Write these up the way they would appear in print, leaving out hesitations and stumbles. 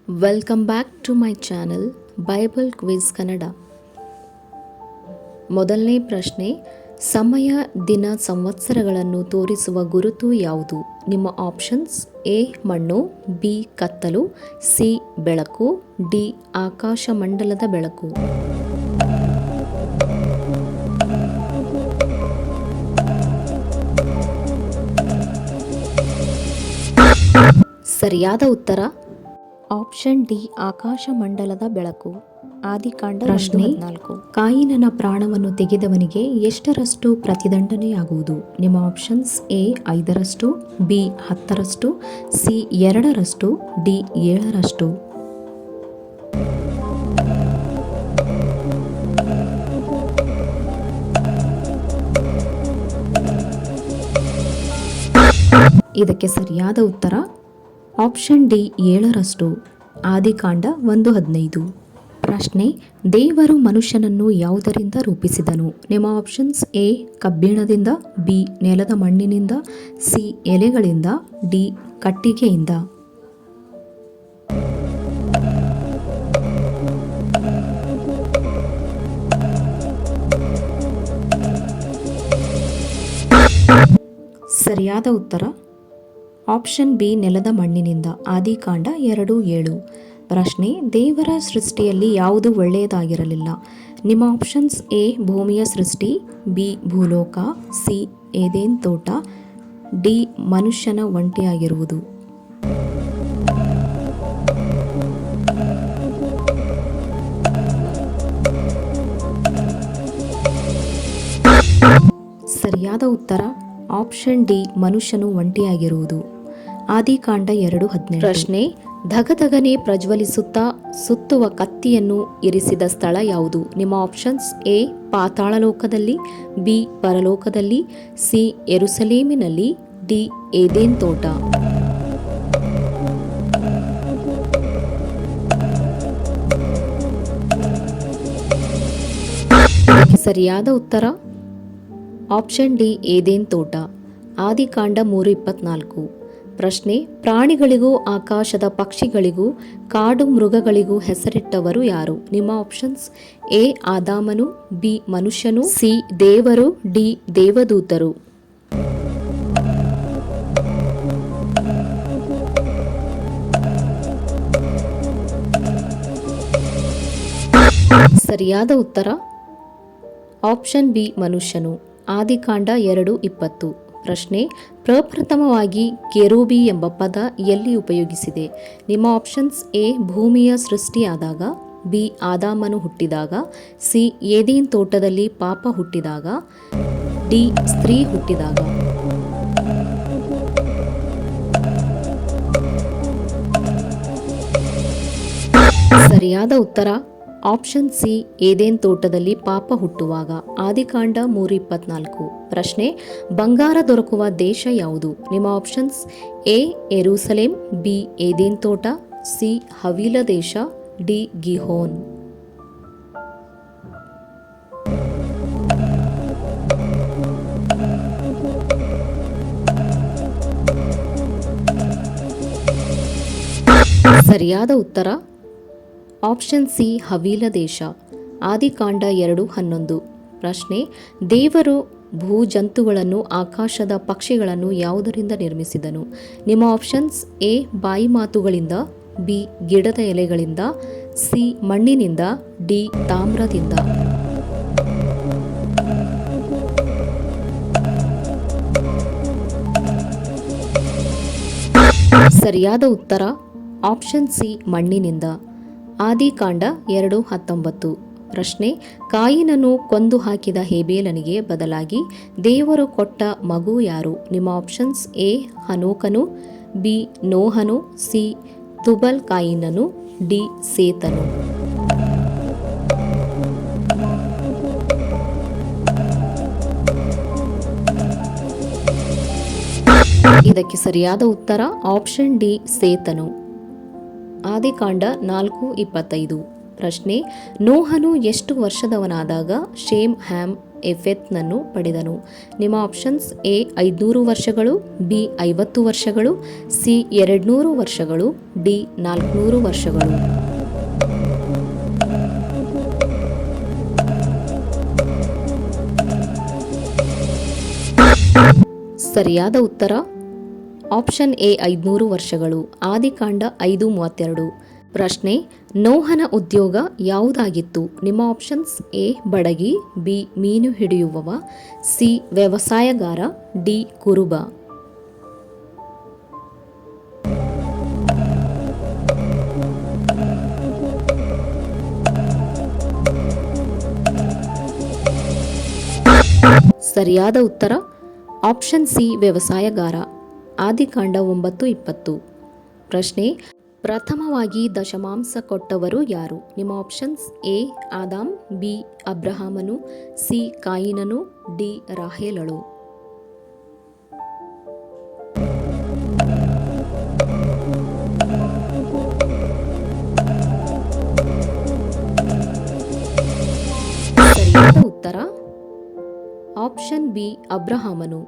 Welcome back to my channel Bible quiz Kannada. ಮೊದಲನೇ ಪ್ರಶ್ನೆ, ಸಮಯ, ದಿನ, ಸಂವತ್ಸರಗಳನ್ನು ತೋರಿಸುವ ಗುರುತು ಯಾವುದು? ನಿಮ್ಮ ಆಪ್ಷನ್ಸ್: ಎ ಮಣ್ಣು, ಬಿ ಕತ್ತಲು, ಸಿ ಬೆಳಕು, ಡಿ ಆಕಾಶಮಂಡಲದ ಬೆಳಕು. ಸರಿಯಾದ ಉತ್ತರ ಆಪ್ಷನ್ ಡಿ ಆಕಾಶಮಂಡಲದ ಬೆಳಕು. ಆದಿಕಾಂಡ ಪ್ರಶ್ನೆ 14. ಕಾಯಿನನ ಪ್ರಾಣವನ್ನು ತೆಗೆದವನಿಗೆ ಎಷ್ಟರಷ್ಟು ಪ್ರತಿದಂಡನೆಯಾಗುವುದು? ನಿಮ್ಮ ಆಪ್ಷನ್ಸ್: ಎ 5ರಷ್ಟು, ಬಿ 10ರಷ್ಟು, ಸಿ 2ರಷ್ಟು, ಡಿ 7ರಷ್ಟು. ಇದಕ್ಕೆ ಸರಿಯಾದ ಉತ್ತರ ಆಪ್ಷನ್ ಡಿ 7ರಷ್ಟು. ಆದಿಕಾಂಡ 1:15. ಪ್ರಶ್ನೆ, ದೇವರು ಮನುಷ್ಯನನ್ನು ಯಾವುದರಿಂದ ರೂಪಿಸಿದನು? ನಿಮ್ಮ ಆಪ್ಷನ್ಸ್: ಎ ಕಬ್ಬಿಣದಿಂದ, ಬಿ ನೆಲದ ಮಣ್ಣಿನಿಂದ, ಸಿ ಎಲೆಗಳಿಂದ, ಡಿ ಕಟ್ಟಿಗೆಯಿಂದ. ಸರಿಯಾದ ಉತ್ತರ ಆಪ್ಷನ್ ಬಿ ನೆಲದ ಮಣ್ಣಿನಿಂದ. ಆದಿಕಾಂಡ 2:7. ಪ್ರಶ್ನೆ, ದೇವರ ಸೃಷ್ಟಿಯಲ್ಲಿ ಯಾವುದು ಒಳ್ಳೆಯದಾಗಿರಲಿಲ್ಲ? ನಿಮ್ಮ ಆಪ್ಷನ್ಸ್: ಎ ಭೂಮಿಯ ಸೃಷ್ಟಿ, ಬಿ ಭೂಲೋಕ, ಸಿ ಏದೇನ್ ತೋಟ, ಡಿ ಮನುಷ್ಯನ ಒಂಟಿಯಾಗಿರುವುದು. ಸರಿಯಾದ ಉತ್ತರ ಆಪ್ಷನ್ ಡಿ ಮನುಷ್ಯನು ಒಂಟಿಯಾಗಿರುವುದು. ಆದಿಕಾಂಡ 2:17. ಪ್ರಶ್ನೆ, ಧಗಧಗನೆ ಪ್ರಜ್ವಲಿಸುತ್ತಾ ಸುತ್ತುವ ಕತ್ತಿಯನ್ನು ಇರಿಸಿದ ಸ್ಥಳ ಯಾವುದು? ನಿಮ್ಮ ಆಪ್ಷನ್ಸ್: ಎ ಪಾತಾಳ ಲೋಕದಲ್ಲಿ, ಬಿ ಪರಲೋಕದಲ್ಲಿ, ಸಿ ಯೆರೂಸಲೇಮಿನಲ್ಲಿ, ಡಿ ಏದೇನ್ ತೋಟ. ಸರಿಯಾದ ಉತ್ತರ ಆಪ್ಷನ್ ಡಿ ಏದೇನ್ ತೋಟ. ಆದಿಕಾಂಡ 3:24. ಪ್ರಶ್ನೆ, ಪ್ರಾಣಿಗಳಿಗೂ ಆಕಾಶದ ಪಕ್ಷಿಗಳಿಗೂ ಕಾಡು ಮೃಗಗಳಿಗೂ ಹೆಸರಿಟ್ಟವರು ಯಾರು? ನಿಮ್ಮ ಆಪ್ಷನ್ಸ್: ಎ ಆದಾಮನು, ಬಿ ಮನುಷ್ಯನು, ಸಿ ದೇವರು, ಡಿ ದೇವದೂತರು. ಸರಿಯಾದ ಉತ್ತರ ಆಪ್ಷನ್ ಬಿ ಮನುಷ್ಯನು. ಆದಿಕಾಂಡ 2:20. ಪ್ರಶ್ನೆ, ಪ್ರಪ್ರಥಮವಾಗಿ ಕೆರೂಬಿ ಎಂಬ ಪದ ಎಲ್ಲಿ ಉಪಯೋಗಿಸಿದೆ? ನಿಮ್ಮ ಆಪ್ಷನ್ಸ್: ಎ ಭೂಮಿಯ ಸೃಷ್ಟಿಯಾದಾಗ, ಬಿ ಆದಾಮನು ಹುಟ್ಟಿದಾಗ, ಸಿ ಏದೇನ್ ತೋಟದಲ್ಲಿ ಪಾಪ ಹುಟ್ಟಿದಾಗ, ಡಿ ಸ್ತ್ರೀ ಹುಟ್ಟಿದಾಗ. ಸರಿಯಾದ ಉತ್ತರ ಆಪ್ಷನ್ ಸಿ ಏದೇನ್ ತೋಟದಲ್ಲಿ ಪಾಪ ಹುಟ್ಟುವಾಗ. ಆದಿಕಾಂಡ 3:24. ಪ್ರಶ್ನೆ, ಬಂಗಾರ ದೊರಕುವ ದೇಶ ಯಾವುದು? ನಿಮ್ಮ options: A Jerusalem, B Eden ತೋಟ, ಸಿ ಹವೀಲ ದೇಶ, ಡಿ ಗಿಹೋನ್. ಸರಿಯಾದ ಉತ್ತರ ಆಪ್ಷನ್ ಸಿ ಹವೀಲ ದೇಶ. ಆದಿಕಾಂಡ 2:11. ಪ್ರಶ್ನೆ, ದೇವರು ಭೂಜಂತುಗಳನ್ನು ಆಕಾಶದ ಪಕ್ಷಿಗಳನ್ನು ಯಾವುದರಿಂದ ನಿರ್ಮಿಸಿದನು? ನಿಮ್ಮ ಆಪ್ಷನ್ಸ್: ಎ ಬಾಯಿ ಮಾತುಗಳಿಂದ, ಬಿ ಗಿಡದ ಎಲೆಗಳಿಂದ, ಸಿ ಮಣ್ಣಿನಿಂದ, ಡಿ ತಾಮ್ರದಿಂದ. ಸರಿಯಾದ ಉತ್ತರ ಆಪ್ಷನ್ ಸಿ ಮಣ್ಣಿನಿಂದ. ಆದಿಕಾಂಡ 2:19. ಪ್ರಶ್ನೆ, ಕಾಯಿನನು ಕೊಂದು ಹಾಕಿದ ಹೇಬೇಲನಿಗೆ ಬದಲಾಗಿ ದೇವರು ಕೊಟ್ಟ ಮಗು ಯಾರು? ನಿಮ್ಮ ಆಪ್ಷನ್ಸ್: ಎ ಹನೋಕನು, ಬಿ ನೋಹನು, ಸಿ ತುಬಲ್ ಕಾಯಿನನು, ಡಿ ಸೇತನು. ಇದಕ್ಕೆ ಸರಿಯಾದ ಉತ್ತರ ಆಪ್ಷನ್ ಡಿ ಸೇತನು. ಆದಿಕಾಂಡ 4:25. ಪ್ರಶ್ನೆ, ನೋಹನು ಎಷ್ಟು ವರ್ಷದವನಾದಾಗ ಶೇಮ್, ಹ್ಯಾಮ್ ಎಫೆತ್ನನ್ನು ಪಡೆದನು? ನಿಮ್ಮ ಆಪ್ಷನ್ಸ್ ಎ 500 ವರ್ಷಗಳು, ಬಿ 50 ವರ್ಷಗಳು, ಸಿ 200 ವರ್ಷಗಳು, ಡಿ 400 ವರ್ಷಗಳು. ಸರಿಯಾದ ಉತ್ತರ ಆಪ್ಷನ್ ಎ 500 ವರ್ಷಗಳು. ಆದಿಕಾಂಡ 5:32. ಪ್ರಶ್ನೆ, ನೋಹನ ಉದ್ಯೋಗ ಯಾವುದಾಗಿತ್ತು? ನಿಮ್ಮ ಆಪ್ಷನ್ಸ್ ಎ ಬಡಗಿ, ಬಿ ಮೀನು ಹಿಡಿಯುವವ, ಸಿ ವ್ಯವಸಾಯಗಾರ, ಡಿ ಕುರುಬ. ಸರಿಯಾದ ಉತ್ತರ ಆಪ್ಷನ್ ಸಿ ವ್ಯವಸಾಯಗಾರ. ಆದಿಕಾಂಡ 9:20. ಪ್ರಶ್ನೆ, ಪ್ರಥಮವಾಗಿ ದಶಮಾಂಶ ಕೊಟ್ಟವರು ಯಾರು? ನಿಮ್ಮ ಆಪ್ಷನ್ಸ್ ಎ ಆದಾಮ್, ಬಿ ಅಬ್ರಹಾಮನು, ಸಿ ಕಾಯಿನನು, ಡಿ ರಾಹೇಲಳು. ಸರಿಯಾದ ಉತ್ತರ ಆಪ್ಷನ್ ಬಿ ಅಬ್ರಹಾಮನು.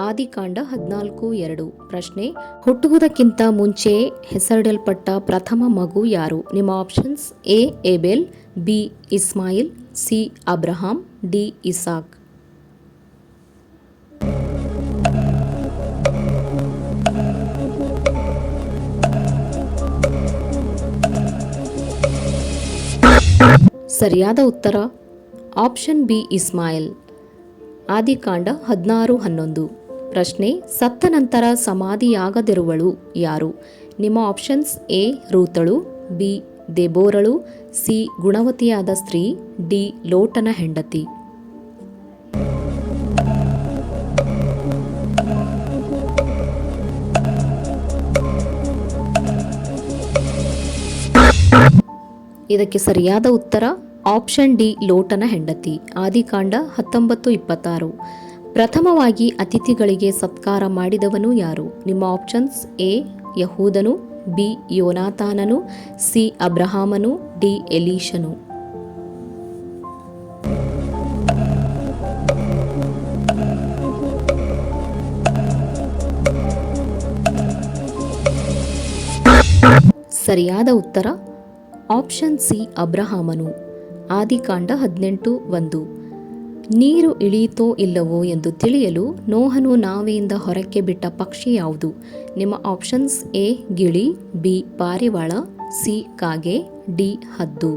ಆದಿಕಾಂಡ 14:2. ಪ್ರಶ್ನೆ, ಹುಟ್ಟುವುದಕ್ಕಿಂತ ಮುಂಚೆ ಹೆಸರಿಡಲ್ಪಟ್ಟ ಪ್ರಥಮ ಮಗು ಯಾರು? ನಿಮ್ಮ options A Abel, B Ishmael, C Abraham, D Isaac. ಸರಿಯಾದ ಉತ್ತರ ಆಪ್ಷನ್ ಬಿ ಇಸ್ಮಾಯಿಲ್. ಆದಿಕಾಂಡ 16:11. ಪ್ರಶ್ನೆ, ಸತ್ತ ನಂತರ ಸಮಾಧಿಯಾಗದಿರುವಳು ಯಾರು? ನಿಮ್ಮ ಆಪ್ಷನ್ಸ್ ಎ ರೂತಳು, ಬಿ ದೆಬೋರಳು, ಸಿ ಗುಣವತಿಯಾದ ಸ್ತ್ರೀ, ಡಿ ಲೋಟನ ಹೆಂಡತಿ. ಇದಕ್ಕೆ ಸರಿಯಾದ ಉತ್ತರ ಆಪ್ಷನ್ ಡಿ ಲೋಟನ ಹೆಂಡತಿ. ಆದಿಕಾಂಡ 19:26. ಪ್ರಥಮವಾಗಿ ಅತಿಥಿಗಳಿಗೆ ಸತ್ಕಾರ ಮಾಡಿದವನು ಯಾರು? ನಿಮ್ಮ ಆಪ್ಷನ್ಸ್ ಎ ಯಹೂದನು, ಬಿ ಯೋನಾತಾನನು, ಸಿ ಅಬ್ರಹಾಮನು, ಡಿ ಎಲೀಷನು. ಸರಿಯಾದ ಉತ್ತರ ಆಪ್ಷನ್ ಸಿ ಅಬ್ರಹಾಮನು. ಆದಿಕಾಂಡ 18:1. ನೀರು ಇಳಿಯಿತೋ ಇಲ್ಲವೋ ಎಂದು ತಿಳಿಯಲು ನೋಹನು ನಾವೆಯಿಂದ ಹೊರಕ್ಕೆ ಬಿಟ್ಟ ಪಕ್ಷಿ ಯಾವುದು? ನಿಮ್ಮ ಆಪ್ಷನ್ಸ್ ಎ ಗಿಳಿ, ಬಿ ಪಾರಿವಾಳ, ಸಿ ಕಾಗೆ, ಡಿ ಹದ್ದು.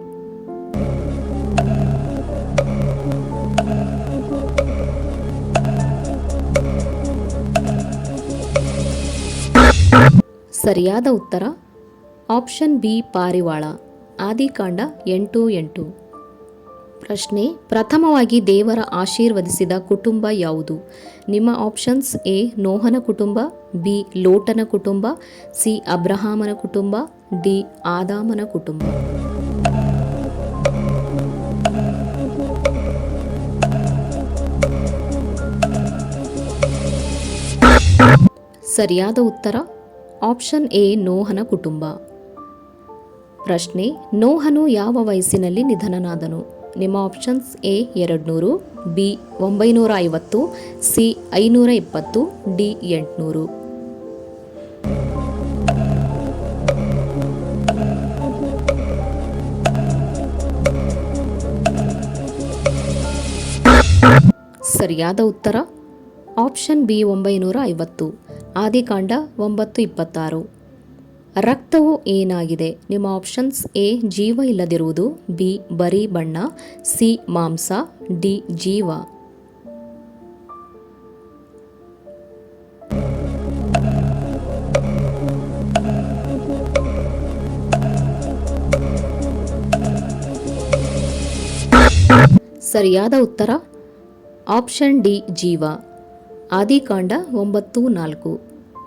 ಸರಿಯಾದ ಉತ್ತರ ಆಪ್ಷನ್ ಬಿ ಪಾರಿವಾಳ. ಆದಿಕಾಂಡ 8:8. ಪ್ರಶ್ನೆ, ಪ್ರಥಮವಾಗಿ ದೇವರ ಆಶೀರ್ವದಿಸಿದ ಕುಟುಂಬ ಯಾವುದು? ನಿಮ್ಮ ಆಪ್ಷನ್ಸ್ ಎ ನೋಹನ ಕುಟುಂಬ, ಬಿ ಲೋಟನ ಕುಟುಂಬ, ಸಿ ಅಬ್ರಹಾಮನ ಕುಟುಂಬ, ಡಿ ಆದಾಮನ ಕುಟುಂಬ. ಸರಿಯಾದ ಉತ್ತರ ಆಪ್ಷನ್ ಎ ನೋಹನ ಕುಟುಂಬ. ಪ್ರಶ್ನೆ, ನೋಹನು ಯಾವ ವಯಸ್ಸಿನಲ್ಲಿ ನಿಧನನಾದನು? ನಿಮ್ಮ options A 200, B 950, C 520, D 800. ಸರಿಯಾದ ಉತ್ತರ ಆಪ್ಷನ್ ಬಿ 950. ಆದಿಕಾಂಡ 9:26. ರಕ್ತವು ಏನಾಗಿದೆ? ನಿಮ್ಮ ಆಪ್ಷನ್ಸ್ ಎ ಜೀವ ಇಲ್ಲದಿರುವುದು, ಬಿ ಬರೀ ಬಣ್ಣ, ಸಿ ಮಾಂಸ, ಡಿ ಜೀವ. ಸರಿಯಾದ ಉತ್ತರ ಆಪ್ಷನ್ ಡಿ ಜೀವ. ಆದಿಕಾಂಡ 9:4.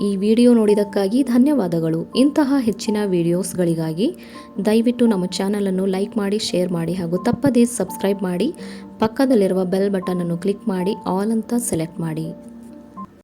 ಈ ವಿಡಿಯೋ ನೋಡಿದ್ದಕ್ಕಾಗಿ ಧನ್ಯವಾದಗಳು. ಇಂತಹ ಹೆಚ್ಚಿನ ವಿಡಿಯೋಸ್ಗಳಿಗಾಗಿ ದಯವಿಟ್ಟು ನಮ್ಮ ಚಾನಲನ್ನು ಲೈಕ್ ಮಾಡಿ, ಶೇರ್ ಮಾಡಿ ಹಾಗೂ ತಪ್ಪದೇ ಸಬ್ಸ್ಕ್ರೈಬ್ ಮಾಡಿ. ಪಕ್ಕದಲ್ಲಿರುವ ಬೆಲ್ ಬಟನ್ ಅನ್ನು ಕ್ಲಿಕ್ ಮಾಡಿ ಆಲ್ ಅಂತ ಸೆಲೆಕ್ಟ್ ಮಾಡಿ.